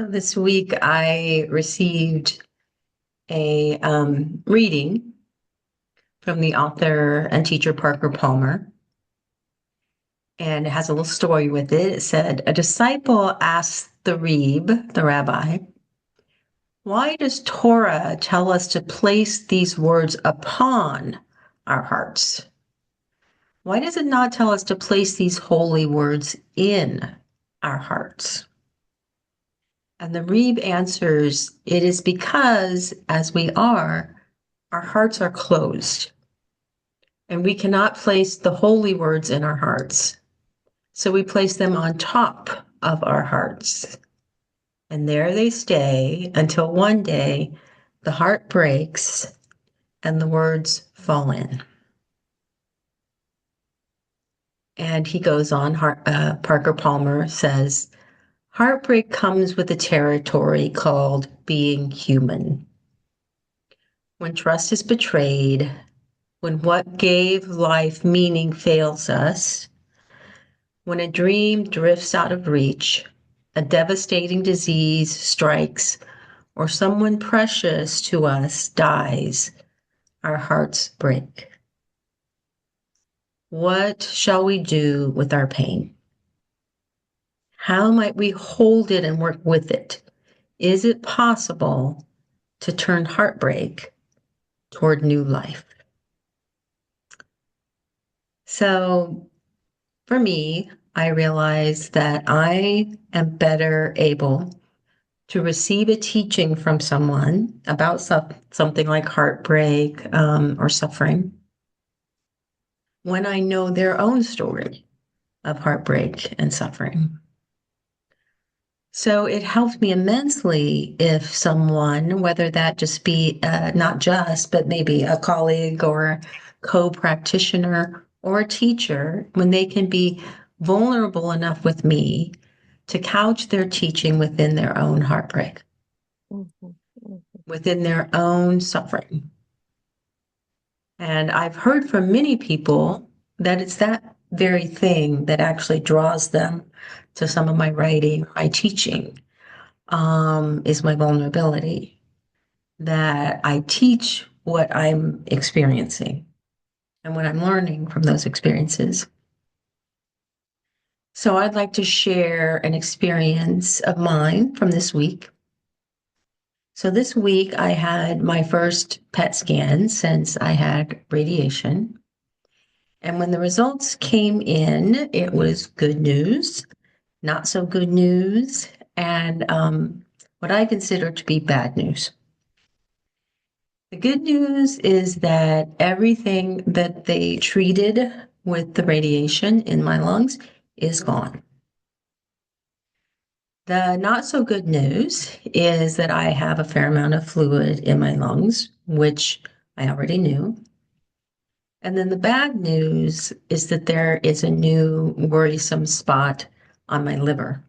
This week I received a reading from the author and teacher Parker Palmer, and it has a little story with it. It said, a disciple asked the rabbi, why does Torah tell us to place these words upon our hearts? Why does it not tell us to place these holy words in our hearts? And the Reeb answers, it is because, as we are, our hearts are closed, and we cannot place the holy words in our hearts. So we place them on top of our hearts. And there they stay until one day the heart breaks and the words fall in. And he goes on, Parker Palmer says, heartbreak comes with a territory called being human. When trust is betrayed, when what gave life meaning fails us, when a dream drifts out of reach, a devastating disease strikes, or someone precious to us dies, our hearts break. What shall we do with our pain? How might we hold it and work with it? Is it possible to turn heartbreak toward new life? So for me, I realize that I am better able to receive a teaching from someone about something like heartbreak or suffering when I know their own story of heartbreak and suffering. So it helped me immensely if someone, whether that just be not just, but maybe a colleague or co-practitioner or a teacher, when they can be vulnerable enough with me to couch their teaching within their own heartbreak, Mhm, mhm. within their own suffering. And I've heard from many people that it's that very thing that actually draws them to some of my writing, my teaching, is my vulnerability. That I teach what I'm experiencing and what I'm learning from those experiences. So I'd like to share an experience of mine from this week. So this week I had my first PET scan since I had radiation. And when the results came in, it was good news, not so good news, and what I consider to be bad news. The good news is that everything that they treated with the radiation in my lungs is gone. The not so good news is that I have a fair amount of fluid in my lungs, which I already knew. And then the bad news is that there is a new worrisome spot on my liver.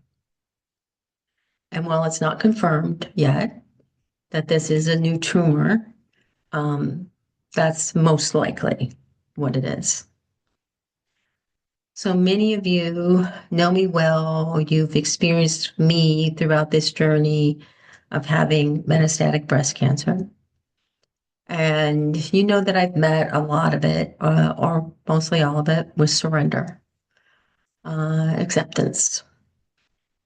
And while it's not confirmed yet that this is a new tumor, um, that's most likely what it is. So many of you know me well. You've experienced me throughout this journey of having metastatic breast cancer. And you know that I've met a lot of it, or mostly all of it, with surrender, acceptance.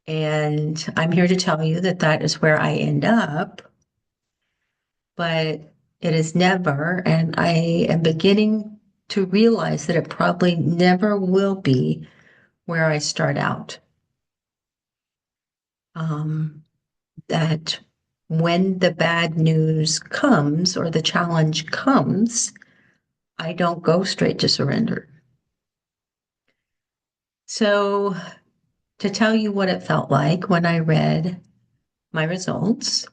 And I'm here to tell you that that is where I end up, but it is never, and I am beginning to realize that it probably never will be where I start out. Um, that when the bad news comes or the challenge comes, I don't go straight to surrender. So, to tell you what it felt like when I read my results,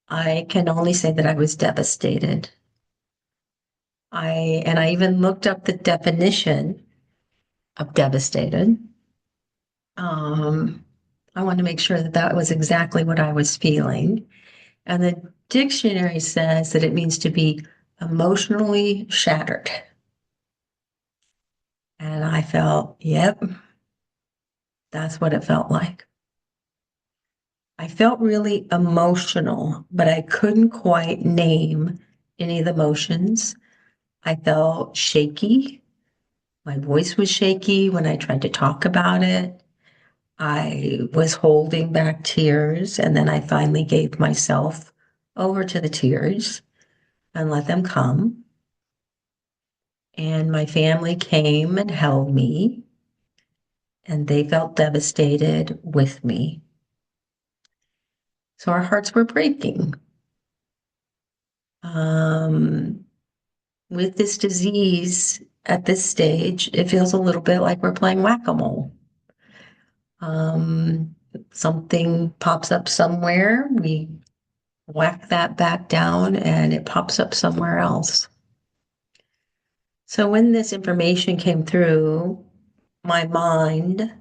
I can only say that I was devastated. I even looked up the definition of devastated. Um, I wanted to make sure that that was exactly what I was feeling. And the dictionary says that it means to be emotionally shattered. And I felt, yep, that's what it felt like. I felt really emotional, but I couldn't quite name any of the emotions. I felt shaky. My voice was shaky when I tried to talk about it. I was holding back tears, and then I finally gave myself over to the tears and let them come. And my family came and held me, and they felt devastated with me. So our hearts were breaking. With this disease at this stage, it feels a little bit like we're playing whack-a-mole. Um, Something pops up somewhere, we whack that back down, and it pops up somewhere else. So when this information came through, my mind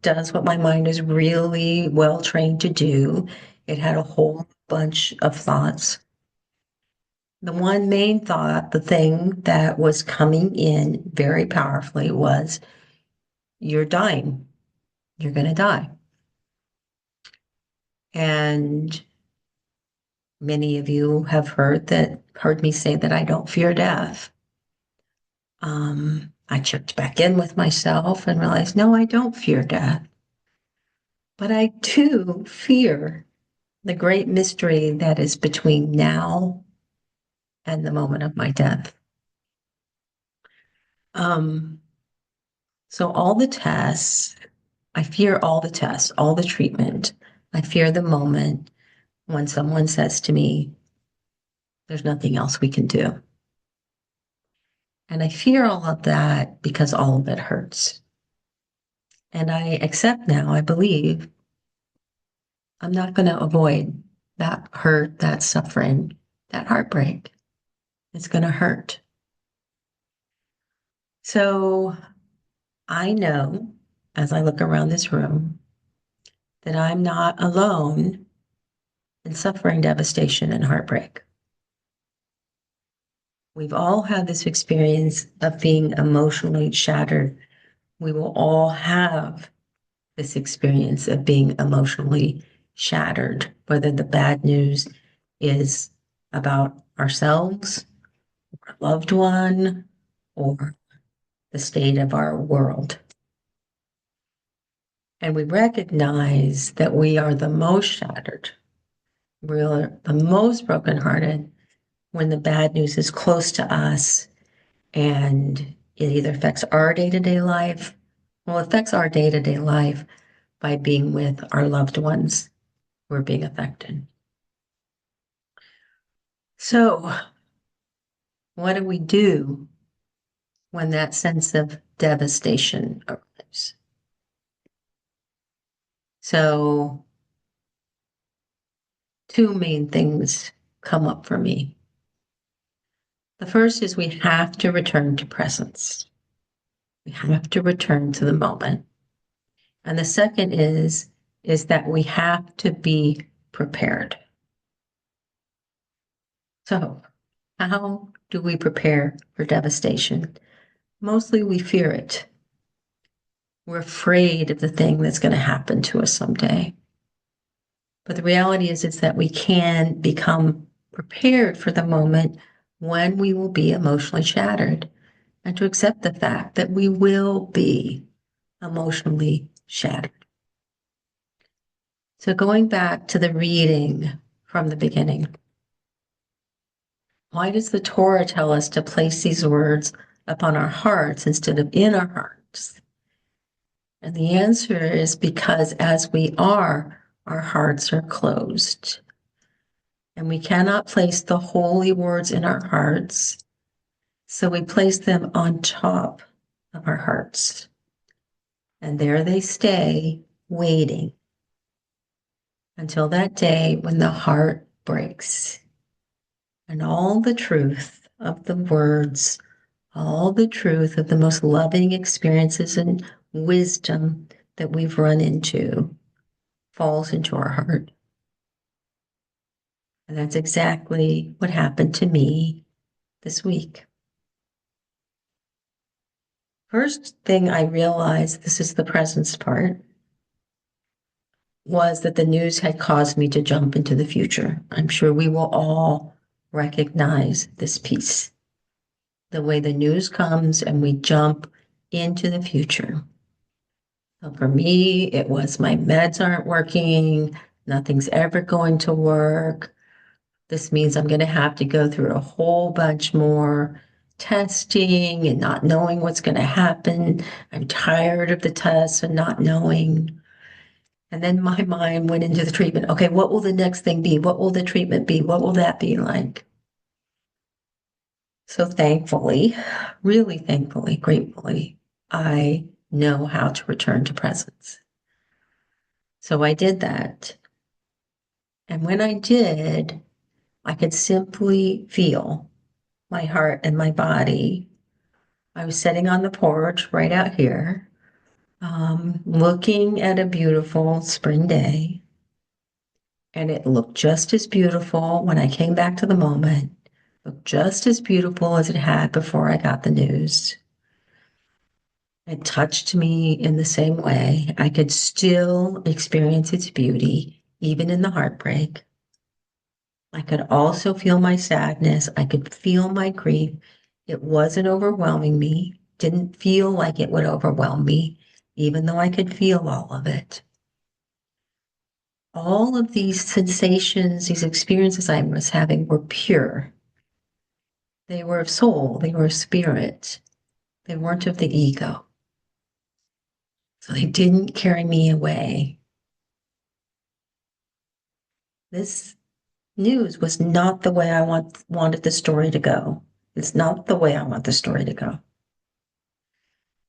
does what my mind is really well trained to do. It had a whole bunch of thoughts. The one main thought, the thing that was coming in very powerfully was, you're dying. You're going to die. And many of you have heard me say that I don't fear death. I checked back in with myself and realized, no, I don't fear death. But I do fear the great mystery that is between now and the moment of my death. So all the tests, I fear all the tests, all the treatment. I fear the moment when someone says to me, there's nothing else we can do. And I fear all of that because all of it hurts. And I accept now, I believe, I'm not going to avoid that hurt, that suffering, that heartbreak. It's going to hurt. So I know, as I look around this room, that I'm not alone in suffering devastation and heartbreak. We've all had this experience of being emotionally shattered. We will all have this experience of being emotionally shattered, whether the bad news is about ourselves, our loved one, or the state of our world. And we recognize that we are the most shattered, we're the most brokenhearted when the bad news is close to us and it either affects our day-to-day life. Well, it affects our day-to-day life by being with our loved ones who are being affected. So, what do we do when that sense of devastation arrives? So, two main things come up for me. The first is we have to return to presence. We have to return to the moment. And the second is that we have to be prepared. So, how do we prepare for devastation? Mostly we fear it. We're afraid of the thing that's going to happen to us someday. But the reality is that we can become prepared for the moment when we will be emotionally shattered, and to accept the fact that we will be emotionally shattered. So going back to the reading from the beginning, why does the Torah tell us to place these words upon our hearts instead of in our hearts? And the answer is because as we are, our hearts are closed. And we cannot place the holy words in our hearts, so we place them on top of our hearts. And there they stay, waiting until that day when the heart breaks. And all the truth of the words, all the truth of the most loving experiences and wisdom that we've run into falls into our heart. And that's exactly what happened to me this week. First thing I realized, this is the presence part, was that the news had caused me to jump into the future. I'm sure we will all recognize this piece. The way the news comes and we jump into the future. So for me, it was my meds aren't working, nothing's ever going to work. This means I'm going to have to go through a whole bunch more testing and not knowing what's going to happen. I'm tired of the tests and not knowing. And then my mind went into the treatment. Okay, what will the next thing be? What will the treatment be? What will that be like? So thankfully, really thankfully, gratefully, I know how to return to presence. So I did that. And when I did, I could simply feel my heart and my body. I was sitting on the porch right out here, looking at a beautiful spring day. And it looked just as beautiful when I came back to the moment, looked just as beautiful as it had before I got the news. It touched me in the same way. I could still experience its beauty, even in the heartbreak. I could also feel my sadness. I could feel my grief. It wasn't overwhelming me, didn't feel like it would overwhelm me, even though I could feel all of it. All of these sensations, these experiences I was having were pure. They were of soul, they were of spirit, they weren't of the ego. So they didn't carry me away. This news was not the way I wanted the story to go. It's not the way I want the story to go.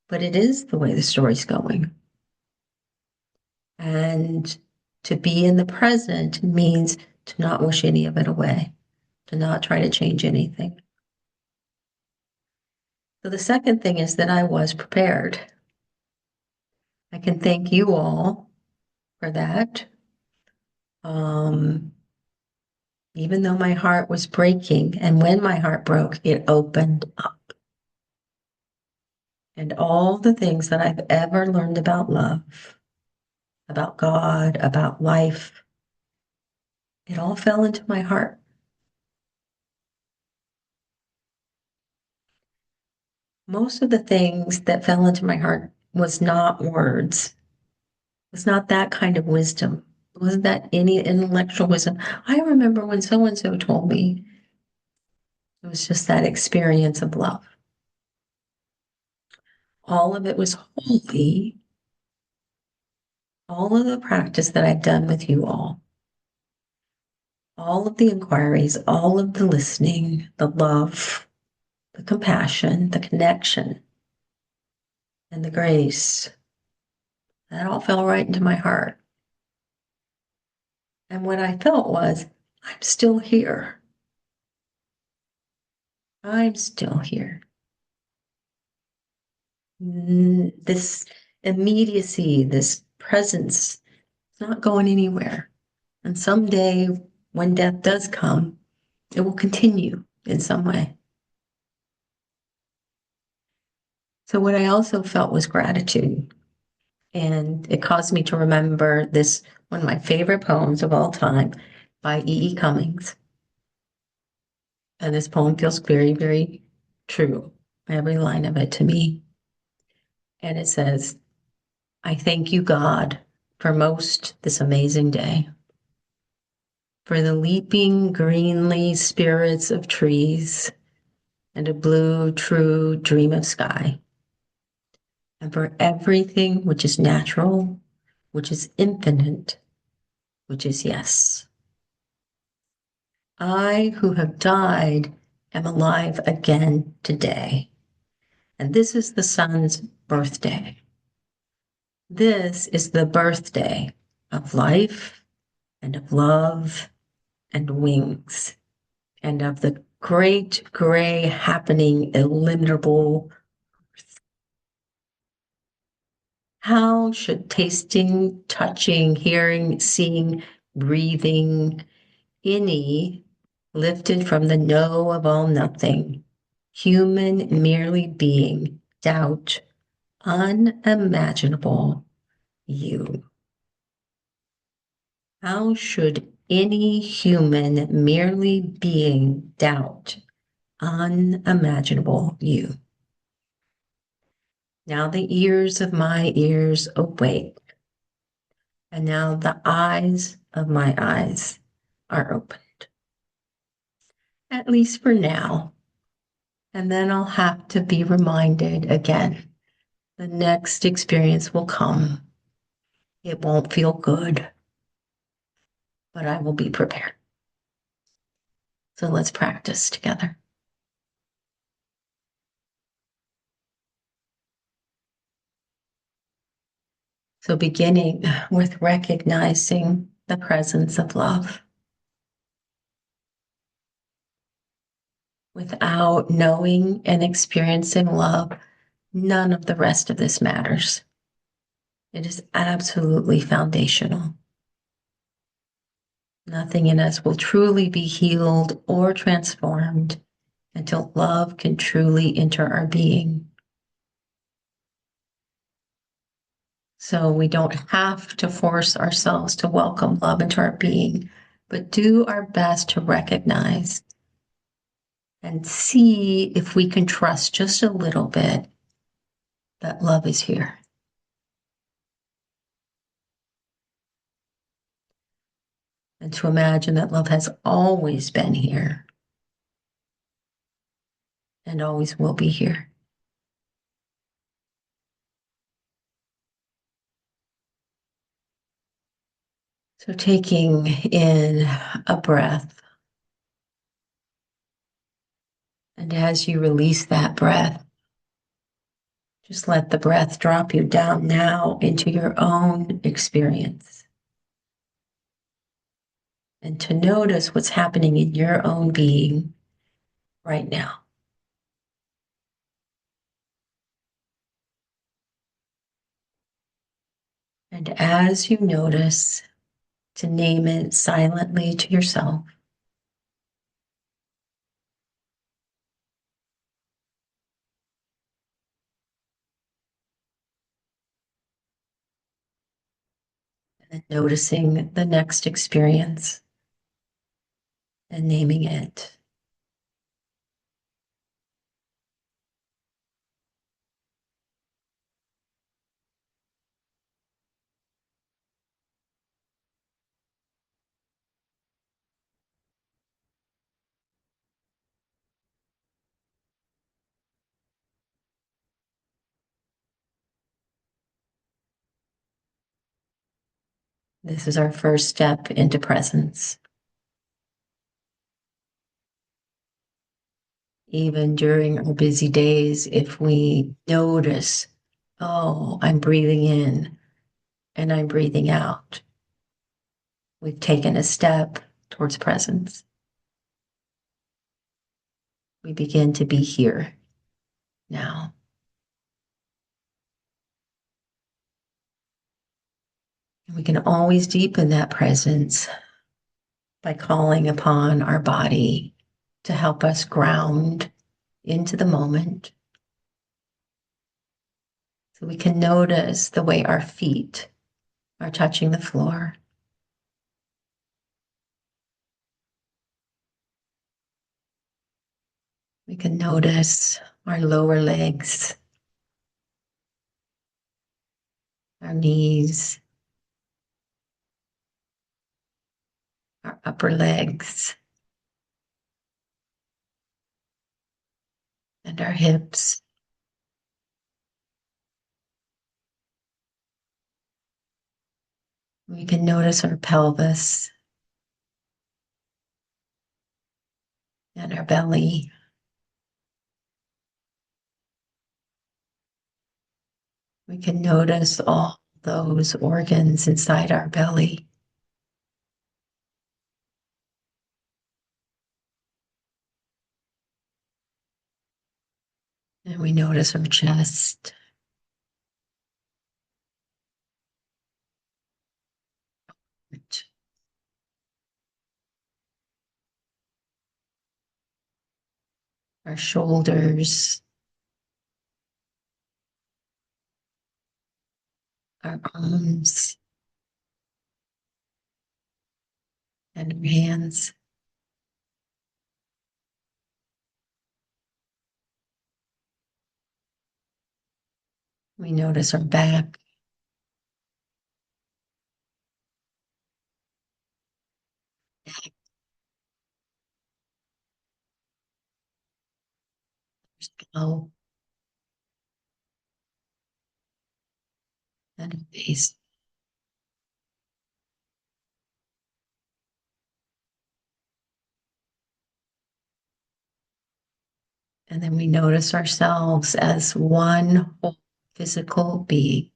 But it is the way the story's going. And to be in the present means to not wish any of it away, to not try to change anything. So the second thing is that I was prepared. I can thank you all for that. Even though my heart was breaking, and when my heart broke, it opened up. And all the things that I've ever learned about love, about God, about life, it all fell into my heart. Most of the things that fell into my heart was not words. It's not that kind of wisdom. It wasn't that any intellectual wisdom. I remember when so and so told me, it was just that experience of love. All of it was holy. All of the practice that I've done with you all of the inquiries, all of the listening, the love, the compassion, the connection, and the grace, that all fell right into my heart. And what I felt was, I'm still here. I'm still here. This immediacy, this presence, it's not going anywhere. And someday, when death does come, it will continue in some way. So, what I also felt was gratitude. And it caused me to remember this, one of my favorite poems of all time by E. E. Cummings. And this poem feels very, very true, every line of it to me. And it says, I thank you, God, for most this amazing day, for the leaping greenly spirits of trees and a blue, true dream of sky, and for everything which is natural, which is infinite, which is yes. I, who have died, am alive again today, and this is the sun's birthday. This is the birthday of life and of love and wings and of the great gray happening illimitable. How should tasting, touching, hearing, seeing, breathing, any lifted from the no of all nothing, human merely being, doubt, unimaginable you? How should any human merely being doubt unimaginable you? Now the ears of my ears awake, and now the eyes of my eyes are opened. At least for now. And then I'll have to be reminded again. The next experience will come. It won't feel good, but I will be prepared. So let's practice together. So beginning with recognizing the presence of love. Without knowing and experiencing love, none of the rest of this matters. It is absolutely foundational. Nothing in us will truly be healed or transformed until love can truly enter our being. So we don't have to force ourselves to welcome love into our being, but do our best to recognize and see if we can trust just a little bit that love is here. And to imagine that love has always been here and always will be here. So taking in a breath, and as you release that breath, just let the breath drop you down now into your own experience. And to notice what's happening in your own being right now. And as you notice, to name it silently to yourself. And noticing the next experience and naming it. This is our first step into presence. Even during our busy days, if we notice, oh, I'm breathing in and I'm breathing out, we've taken a step towards presence. We begin to be here now. And we can always deepen that presence by calling upon our body to help us ground into the moment. So we can notice the way our feet are touching the floor. We can notice our lower legs, our knees, our upper legs, and our hips. We can notice our pelvis and our belly. We can notice all those organs inside our belly. And we notice our chest, our shoulders, our arms, and our hands. We notice our back, skull, and our face. And then we notice ourselves as one whole physical being.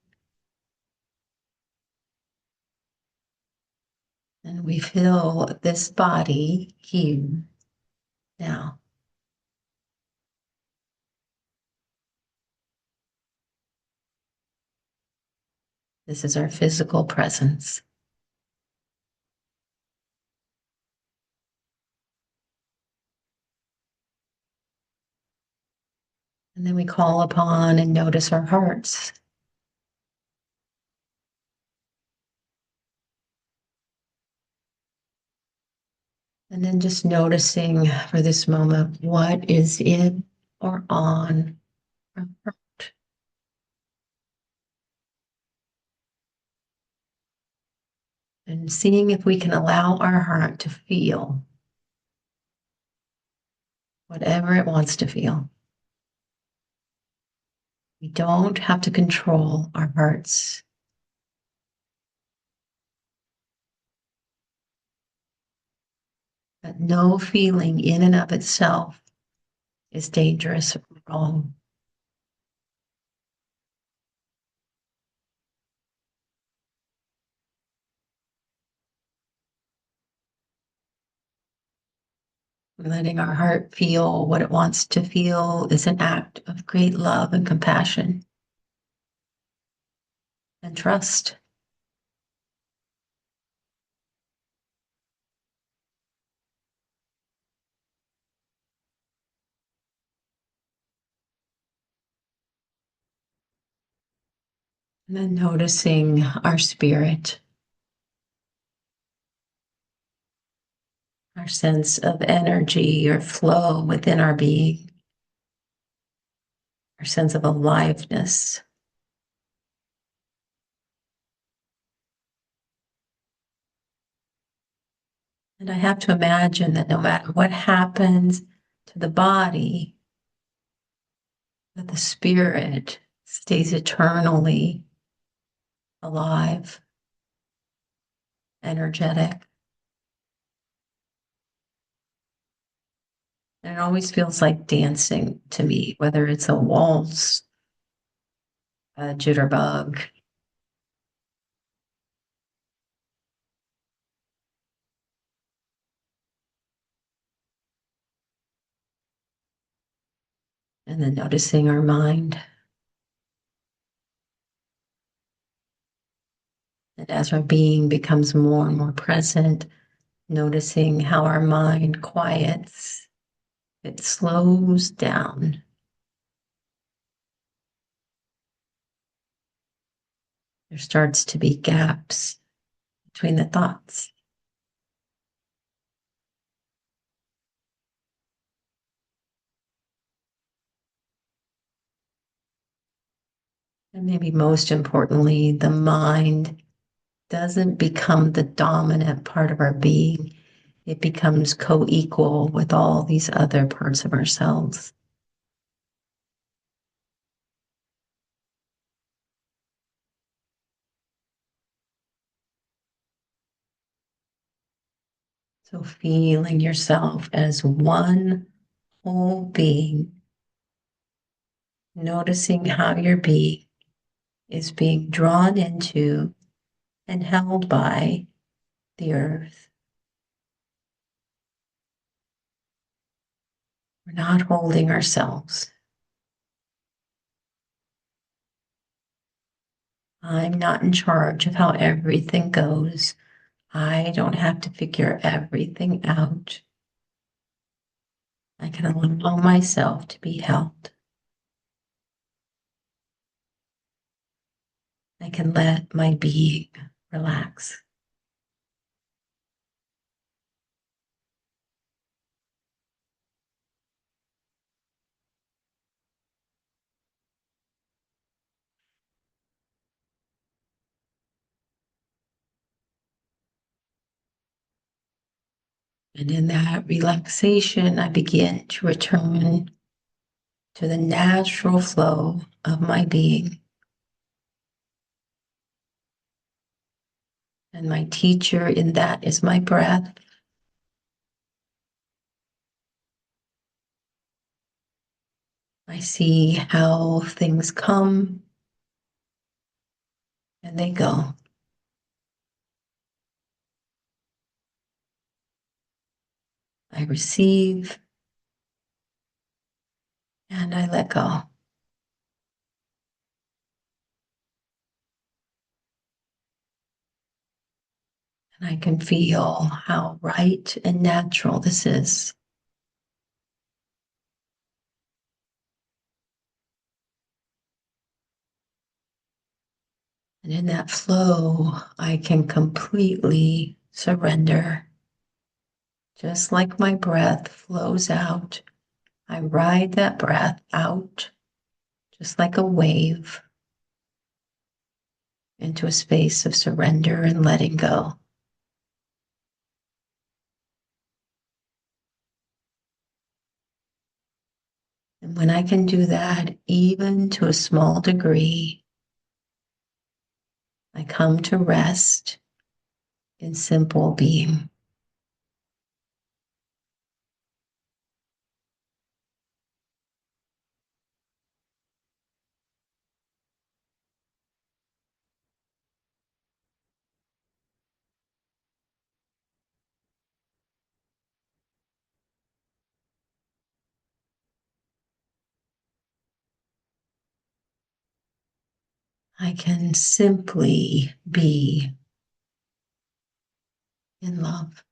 And we feel this body here now. This is our physical presence. And then we call upon and notice our hearts. And then just noticing for this moment what is in or on our heart. And seeing if we can allow our heart to feel whatever it wants to feel. We don't have to control our hearts. But no feeling in and of itself is dangerous or wrong. Letting our heart feel what it wants to feel is an act of great love and compassion and trust. And then noticing our spirit, our sense of energy or flow within our being, our sense of aliveness. And I have to imagine that no matter what happens to the body, that the spirit stays eternally alive, energetic. And it always feels like dancing to me, whether it's a waltz, a jitterbug, and then noticing our mind. And as our being becomes more and more present, noticing how our mind quiets, it slows down. There starts to be gaps between the thoughts. And maybe most importantly, the mind doesn't become the dominant part of our being. It becomes co-equal with all these other parts of ourselves. So feeling yourself as one whole being, noticing how your being is being drawn into and held by the earth. We're not holding ourselves. I'm not in charge of how everything goes. I don't have to figure everything out. I can allow myself to be held. I can let my being relax. And in that relaxation, I begin to return to the natural flow of my being. And my teacher in that is my breath. I see how things come and they go. I receive and I let go. And I can feel how right and natural this is. And in that flow, I can completely surrender. Just like my breath flows out, I ride that breath out, just like a wave, into a space of surrender and letting go. And when I can do that, even to a small degree, I come to rest in simple being. I can simply be in love.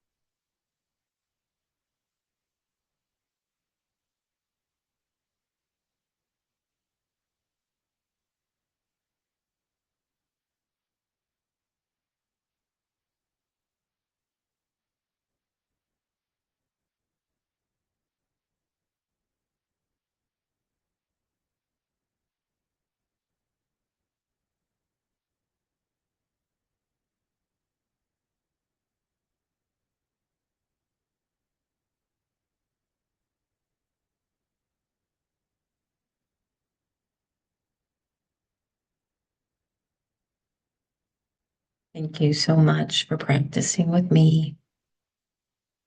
Thank you so much for practicing with me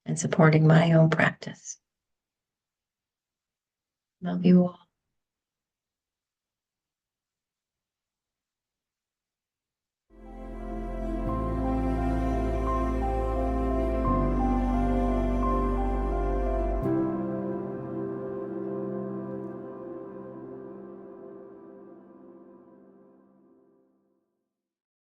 and supporting my own practice. Love you all.